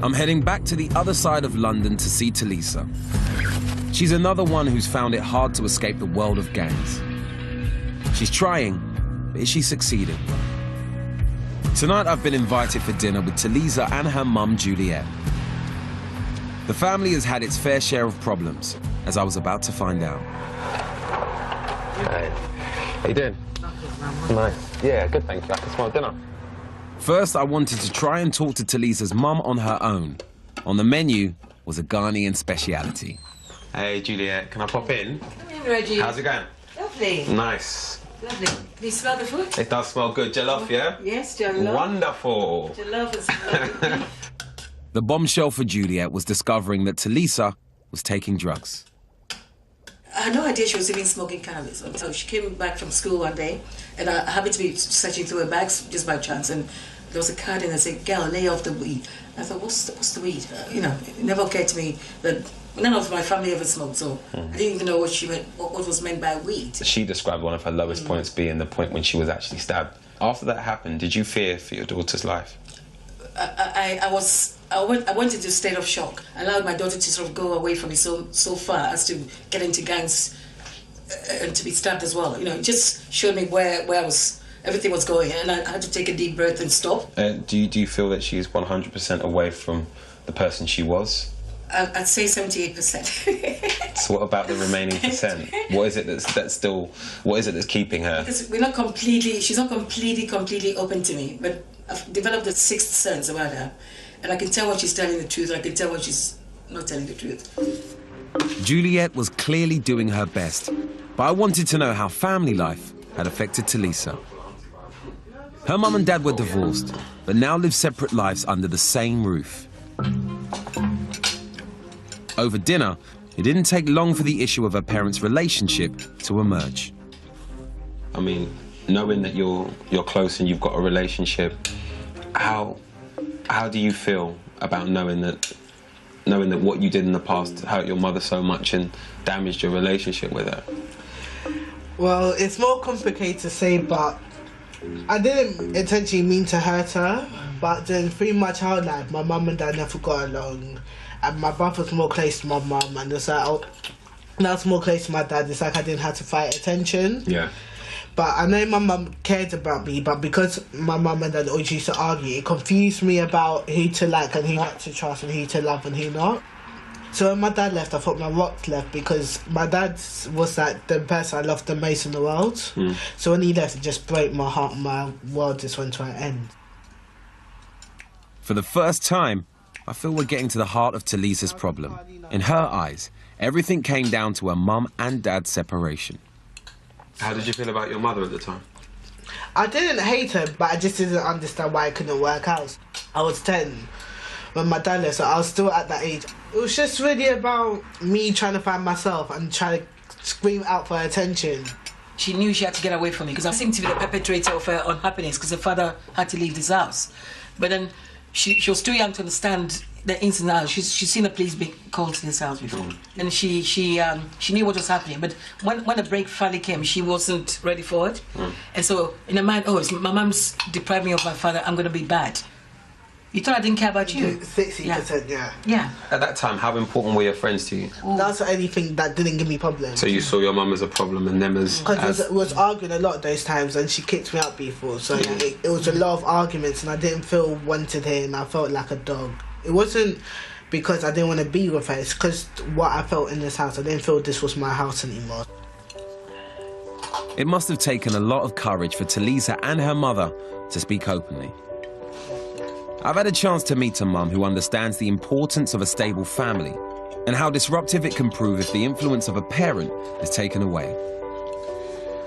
I'm heading back to the other side of London to see Talisa. She's another one who's found it hard to escape the world of gangs. She's trying, but is she succeeding? Tonight I've been invited for dinner with Talisa and her mum, Juliet. The family has had its fair share of problems, as I was about to find out. Hey, how you doing? Nice. Yeah, good, thank you. I can smell dinner. First, I wanted to try and talk to Talisa's mum on her own, On the menu was a Ghanaian speciality. Hey, Juliet, can I pop in? Come in, Reggie. How's it going? Lovely. Nice. Lovely. Can you smell the food? It does smell good. Jollof, yeah? Yes, jollof. Wonderful. Jollof is lovely. The bombshell for Juliet was discovering that Talisa was taking drugs. I had no idea she was even smoking cannabis. So she came back from school one day, and I happened to be searching through her bags just by chance, and there was a card in there that said, "Girl, lay off the weed." I thought, what's the weed? You know, it never occurred to me that none of my family ever smoked, so I didn't even know what was meant by weed. She described one of her lowest points being the point when she was actually stabbed. After that happened, did you fear for your daughter's life? I went into a state of shock. I allowed my daughter to sort of go away from me so far as to get into gangs and to be stabbed as well. You know, it just showed me where everything was going, and I had to take a deep breath and stop. Do you feel that she's 100% away from the person she was? I'd say 78%. So what about the remaining percent? What is it that's keeping her? Because she's not completely open to me, but I've developed a sixth sense about her. And I can tell when she's telling the truth, I can tell when she's not telling the truth. Juliet was clearly doing her best, but I wanted to know how family life had affected Talisa. Her mum and dad were divorced, but now live separate lives under the same roof. Over dinner, it didn't take long for the issue of her parents' relationship to emerge. I mean, knowing that you're close and you've got a relationship, how do you feel about knowing that what you did in the past hurt your mother so much and damaged your relationship with her? Well, it's more complicated to say, but I didn't intentionally mean to hurt her, but then through my child life, my mum and dad never got along, and my brother's more close to my mum, and it's like, now it's more close to my dad, it's like I didn't have to fight attention. Yeah. But I know my mum cared about me, but because my mum and dad always used to argue, it confused me about who to like and who not to trust and who to love and who not. So when my dad left, I thought my rocks left, because my dad was like the person I loved the most in the world. So when he left, it just broke my heart and my world just went to an end. For the first time, I feel we're getting to the heart of Talisa's problem. In her eyes, everything came down to her mum and dad's separation. How did you feel about your mother at the time? I didn't hate her, but I just didn't understand why it couldn't work out. I was 10 when my dad left, so I was still at that age. It was just really about me trying to find myself and trying to scream out for attention. She knew she had to get away from me, because I seemed to be the perpetrator of her unhappiness, because her father had to leave this house. But then she was too young to understand the ins and outs. She's seen a police being called to this house before, and she knew what was happening. But when the break finally came, she wasn't ready for it, and so in her mind, oh, my mum's deprived me of my father, I'm going to be bad. You thought I didn't care about you? 60%, yeah. At that time, how important were your friends to you? That's the only thing that didn't give me problems. So you saw your mum as a problem and them as... Because it was arguing a lot those times, and she kicked me out before, so it was a lot of arguments, and I didn't feel wanted here, and I felt like a dog. It wasn't because I didn't want to be with her, it's because what I felt in this house, I didn't feel this was my house anymore. It must have taken a lot of courage for Talisa and her mother to speak openly. I've had a chance to meet a mum who understands the importance of a stable family and how disruptive it can prove if the influence of a parent is taken away.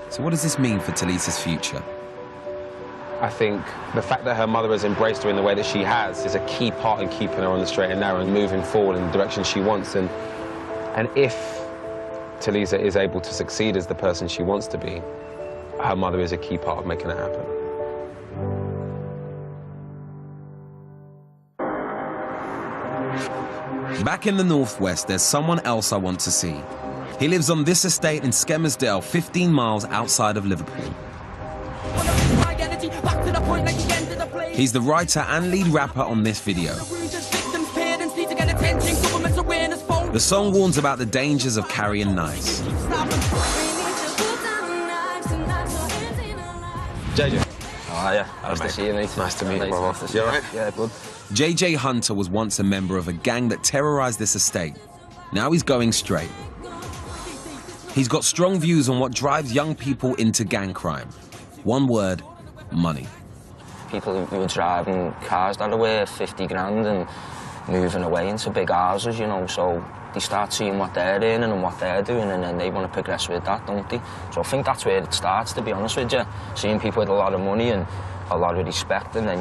So what does this mean for Talisa's future? I think the fact that her mother has embraced her in the way that she has is a key part in keeping her on the straight and narrow and moving forward in the direction she wants. And if Talisa is able to succeed as the person she wants to be, her mother is a key part of making it happen. Back in the Northwest, there's someone else I want to see. He lives on this estate in Skelmersdale, 15 miles outside of Liverpool. He's the writer and lead rapper on this video. The song warns about the dangers of carrying knives. JJ. Oh, yeah. Nice to see you, mate. Nice to meet you, brother. You all right? Yeah, good. JJ Hunter was once a member of a gang that terrorized this estate. Now he's going straight. He's got strong views on what drives young people into gang crime. One word: money. People who were driving cars that are worth 50 grand, and moving away into big houses, you know, so they start seeing what they're earning and what they're doing, and then they want to progress with that, don't they? So I think that's where it starts, to be honest with you. Seeing people with a lot of money and a lot of respect, and then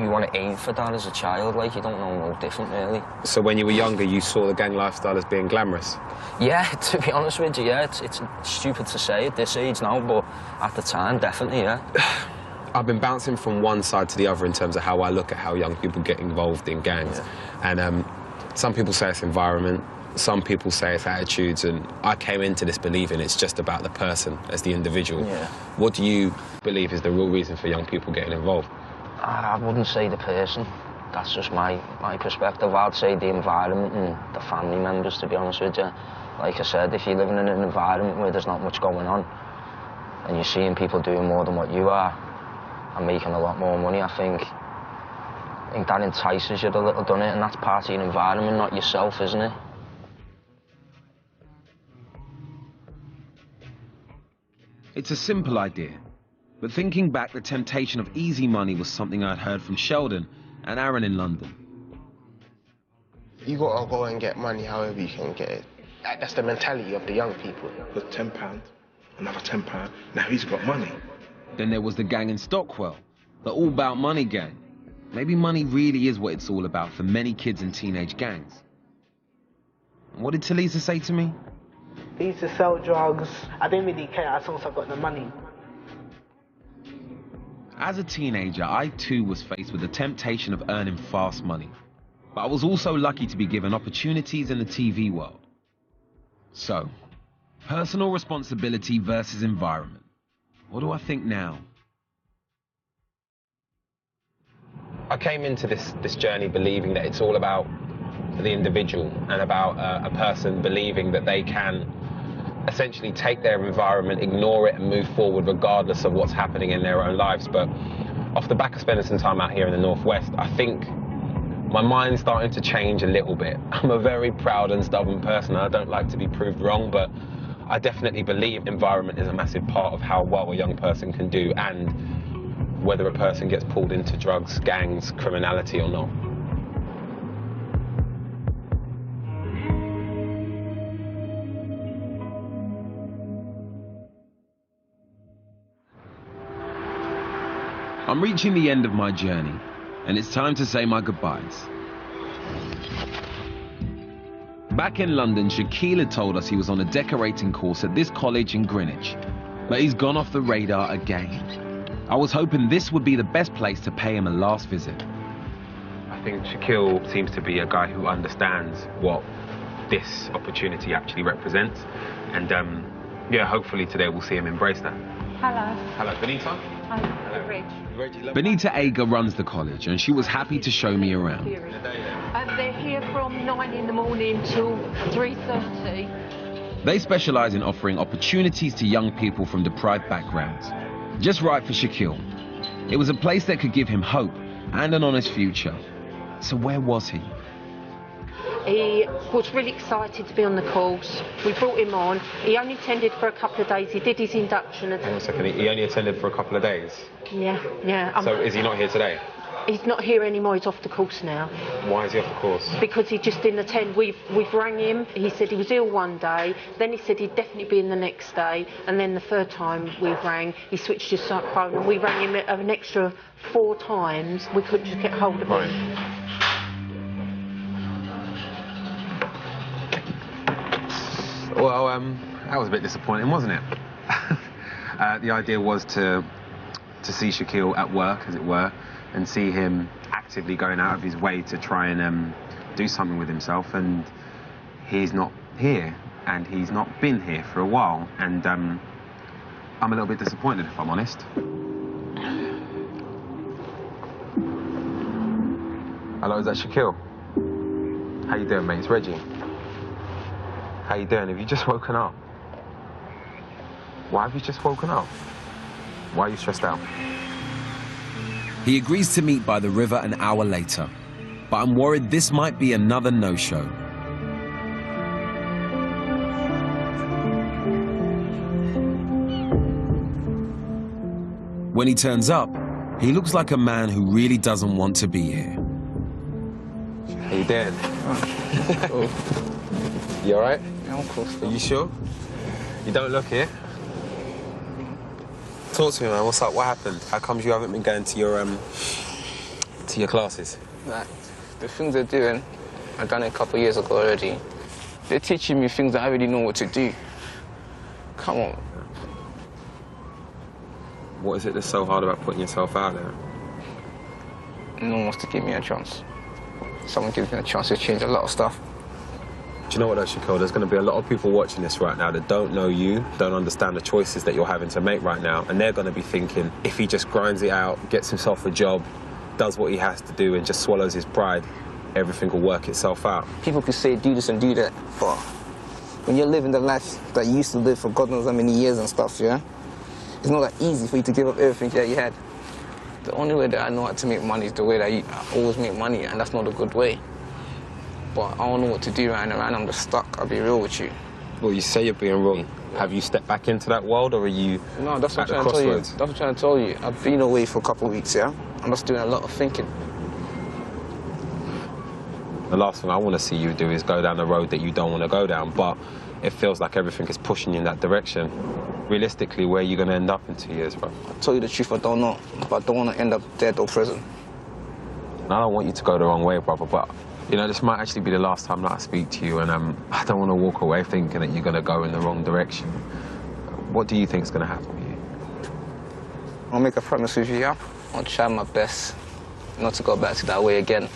you want to aim for that as a child, like, you don't know no different, really. So when you were younger, you saw the gang lifestyle as being glamorous? Yeah, to be honest with you, yeah, it's stupid to say at this age now, but at the time, definitely, yeah. I've been bouncing from one side to the other in terms of how I look at how young people get involved in gangs. Yeah. And some people say it's environment, some people say it's attitudes, and I came into this believing it's just about the person as the individual. Yeah. What do you believe is the real reason for young people getting involved? I wouldn't say the person. That's just my perspective. I'd say the environment and the family members, to be honest with you. Like I said, if you're living in an environment where there's not much going on, and you're seeing people doing more than what you are, and making a lot more money, I think that entices you a little, doesn't it? And that's part of your environment, not yourself, isn't it? It's a simple idea, but thinking back, the temptation of easy money was something I'd heard from Sheldon and Aaron in London. You gotta go and get money however you can get it. That's the mentality of the young people. With £10, another £10, now he's got money. Then there was the gang in Stockwell, the all about money gang. Maybe money really is what it's all about for many kids in teenage gangs. What did Talisa say to me? They used to sell drugs. I didn't really care as long as I got the money. As a teenager, I too was faced with the temptation of earning fast money. But I was also lucky to be given opportunities in the TV world. So, personal responsibility versus environment. What do I think now? I came into this journey believing that it's all about the individual and about a person believing that they can essentially take their environment, ignore it and move forward regardless of what's happening in their own lives. But off the back of spending some time out here in the Northwest, I think my mind's starting to change a little bit. I'm a very proud and stubborn person. I don't like to be proved wrong, but I definitely believe environment is a massive part of how well a young person can do, and whether a person gets pulled into drugs, gangs, criminality or not. I'm reaching the end of my journey, and it's time to say my goodbyes. Back in London, Shaquille had told us he was on a decorating course at this college in Greenwich, but he's gone off the radar again. I was hoping this would be the best place to pay him a last visit. I think Shaquille seems to be a guy who understands what this opportunity actually represents, and yeah, hopefully today we'll see him embrace that. Hello. Hello, Benita. Hi, Hello. Reggie. Benita Ager runs the college, and she was happy to show me around. They're here from 9 in the morning till 3:30. They specialize in offering opportunities to young people from deprived backgrounds. Just right for Shaquille. It was a place that could give him hope and an honest future. So where was he? He was really excited to be on the course. We brought him on. He only attended for a couple of days. He did his induction. Hang on a second, he only attended for a couple of days? Yeah. So is he not here today? He's not here anymore. He's off the course now. Why is he off the course? Because he just didn't attend. We've rang him. He said he was ill one day. Then he said he'd definitely be in the next day. And then the third time we rang, he switched his phone, and we rang him an extra 4 times. We couldn't just get hold of him. Well, that was a bit disappointing, wasn't it? The idea was to see Shaquille at work, as it were, and see him actively going out of his way to try and do something with himself, and he's not here, and he's not been here for a while, and I'm a little bit disappointed, if I'm honest. Hello, is that Shaquille? How you doing, mate? It's Reggie. How you doing? Have you just woken up? Why have you just woken up? Why are you stressed out? He agrees to meet by the river an hour later, but I'm worried this might be another no-show. When he turns up, he looks like a man who really doesn't want to be here. How you doing? You alright? Yeah, of course. Are you sure? You don't look it. Talk to me, man. What's up? What happened? How comes you haven't been going to your classes? Like, the things they're doing, I've done it a couple of years ago already. They're teaching me things that I already know what to do. Come on. What is it that's so hard about putting yourself out there? No one wants to give me a chance. Someone gives me a chance to change a lot of stuff. Do you know what, though, Shaquille? There's going to be a lot of people watching this right now that don't know you, don't understand the choices that you're having to make right now, and they're going to be thinking, if he just grinds it out, gets himself a job, does what he has to do, and just swallows his pride, everything will work itself out. People could say do this and do that, but when you're living the life that you used to live for God knows how many years and stuff, yeah? It's not that easy for you to give up everything that you had. The only way that I know how to make money is the way that I always make money, and that's not a good way. But I don't know what to do right now, and I'm just stuck, I'll be real with you. Well, you say you're being real. Have you stepped back into that world, or are you No, that's what at I'm the trying to tell you. crossroads? That's what I'm trying to tell you. I've been away for a couple of weeks, yeah? I'm just doing a lot of thinking. The last thing I want to see you do is go down the road that you don't want to go down, but it feels like everything is pushing you in that direction. Realistically, where are you going to end up in 2 years, bro? I'll tell you the truth, I don't know, but I don't want to end up dead or prison. And I don't want you to go the wrong way, brother, but, you know, this might actually be the last time that I speak to you, and I don't want to walk away thinking that you're going to go in the wrong direction. What do you think is going to happen with you? I'll make a promise with you, yeah? I'll try my best not to go back to that way again.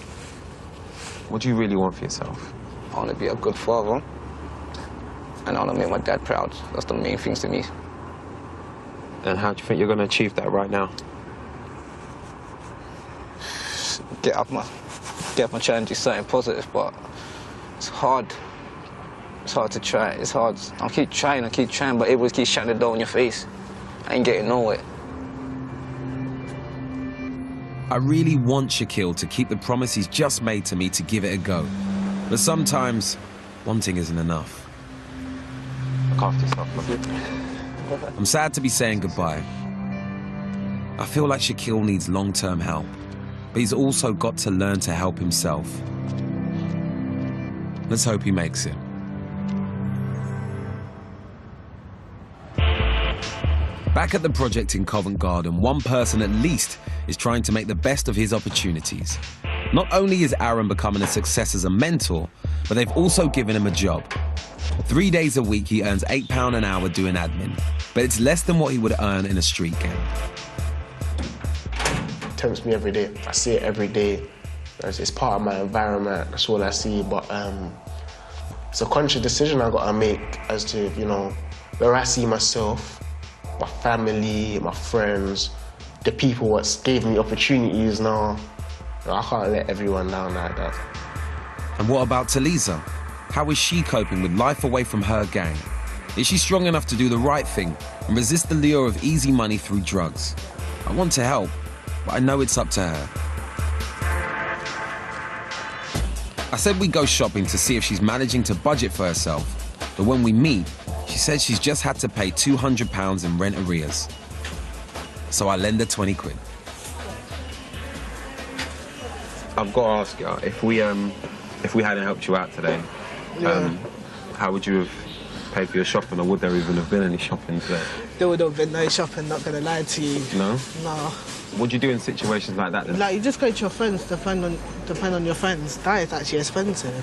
What do you really want for yourself? I want to be a good father, and I want to make my dad proud. That's the main things to me. And how do you think you're going to achieve that right now? Get up my challenge and do something positive, but it's hard. It's hard to try. It's hard. I keep trying, but everybody keeps shutting the door in your face. I ain't getting nowhere. I really want Shaquille to keep the promise he's just made to me to give it a go. But sometimes, wanting isn't enough. Look after yourself, love you. I'm sad to be saying goodbye. I feel like Shaquille needs long-term help, but he's also got to learn to help himself. Let's hope he makes it. Back at the project in Covent Garden, one person at least is trying to make the best of his opportunities. Not only is Aaron becoming a success as a mentor, but they've also given him a job. 3 days a week, he earns £8 an hour doing admin, but it's less than what he would earn in a street gang. It tempts me every day. I see it every day. It's part of my environment, that's all I see, but it's a conscious decision I gotta make as to, you know, where I see myself, my family, my friends, the people that gave me opportunities now. I can't let everyone down like that. And what about Talisa? How is she coping with life away from her gang? Is she strong enough to do the right thing and resist the lure of easy money through drugs? I want to help, but I know it's up to her. I said we'd go shopping to see if she's managing to budget for herself, but when we meet, she says she's just had to pay £200 in rent arrears. So I lend her 20 quid. I've got to ask you, if we hadn't helped you out today, how would you have paid for your shopping, or would there even have been any shopping today? There would have been no shopping, not gonna lie to you. No? No. What do you do in situations like that then? Like, you just go to your friends, depend on your friends. That is actually expensive.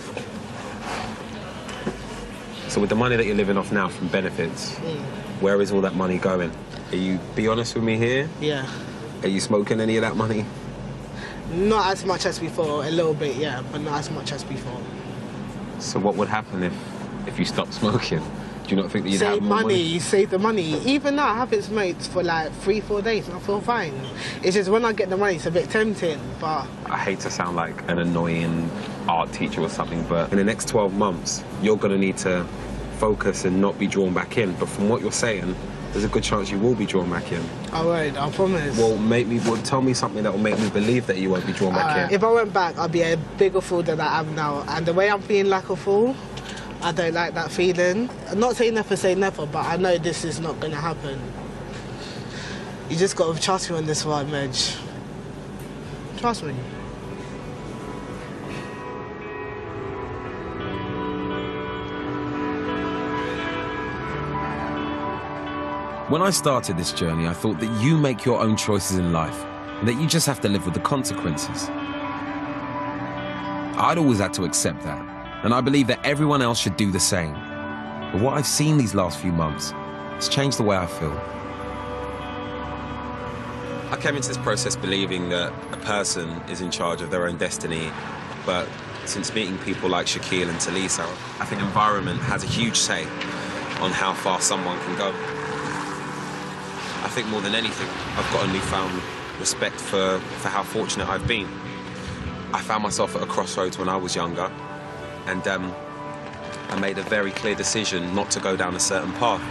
So with the money that you're living off now from benefits, where is all that money going? Be honest with me here? Yeah. Are you smoking any of that money? Not as much as before, a little bit, yeah, but not as much as before. So what would happen if you stopped smoking? Do you not think that you'd have more money? You save the money. Even now, I haven't smoked for like 3-4 days and I feel fine. It's just when I get the money, it's a bit tempting, but... I hate to sound like an annoying art teacher or something, but in the next 12 months, you're going to need to focus and not be drawn back in. But from what you're saying, there's a good chance you will be drawn back in. I won't, I promise. Well, tell me something that will make me believe that you won't be drawn back in. If I went back, I'd be a bigger fool than I am now. And the way I'm feeling like a fool, I don't like that feeling. I'm not saying never say never, but I know this is not going to happen. You just got to trust me on this one, Reg. Trust me. When I started this journey, I thought that you make your own choices in life and that you just have to live with the consequences. I'd always had to accept that, and I believe that everyone else should do the same. But what I've seen these last few months has changed the way I feel. I came into this process believing that a person is in charge of their own destiny, but since meeting people like Shaquille and Talisa, I think environment has a huge say on how far someone can go. I think more than anything, I've got a newfound respect for how fortunate I've been. I found myself at a crossroads when I was younger, and I made a very clear decision not to go down a certain path.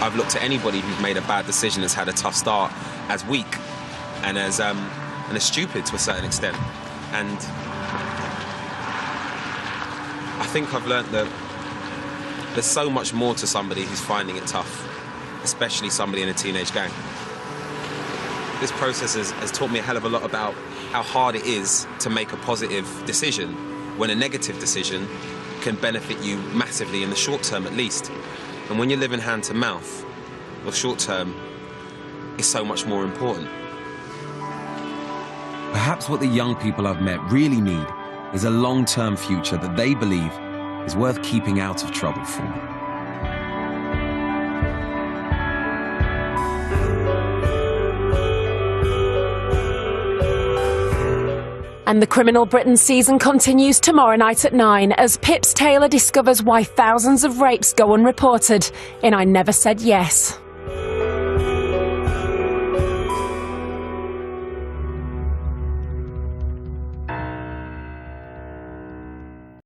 I've looked at anybody who's made a bad decision, has had a tough start, as weak and as stupid to a certain extent. And I think I've learnt that there's so much more to somebody who's finding it tough, especially somebody in a teenage gang. This process has taught me a hell of a lot about how hard it is to make a positive decision when a negative decision can benefit you massively in the short term at least. And when you're living hand to mouth, the short term is so much more important. Perhaps what the young people I've met really need is a long-term future that they believe is worth keeping out of trouble for. And the Criminal Britain season continues tomorrow night at 9 as Pips Taylor discovers why thousands of rapes go unreported in I Never Said Yes.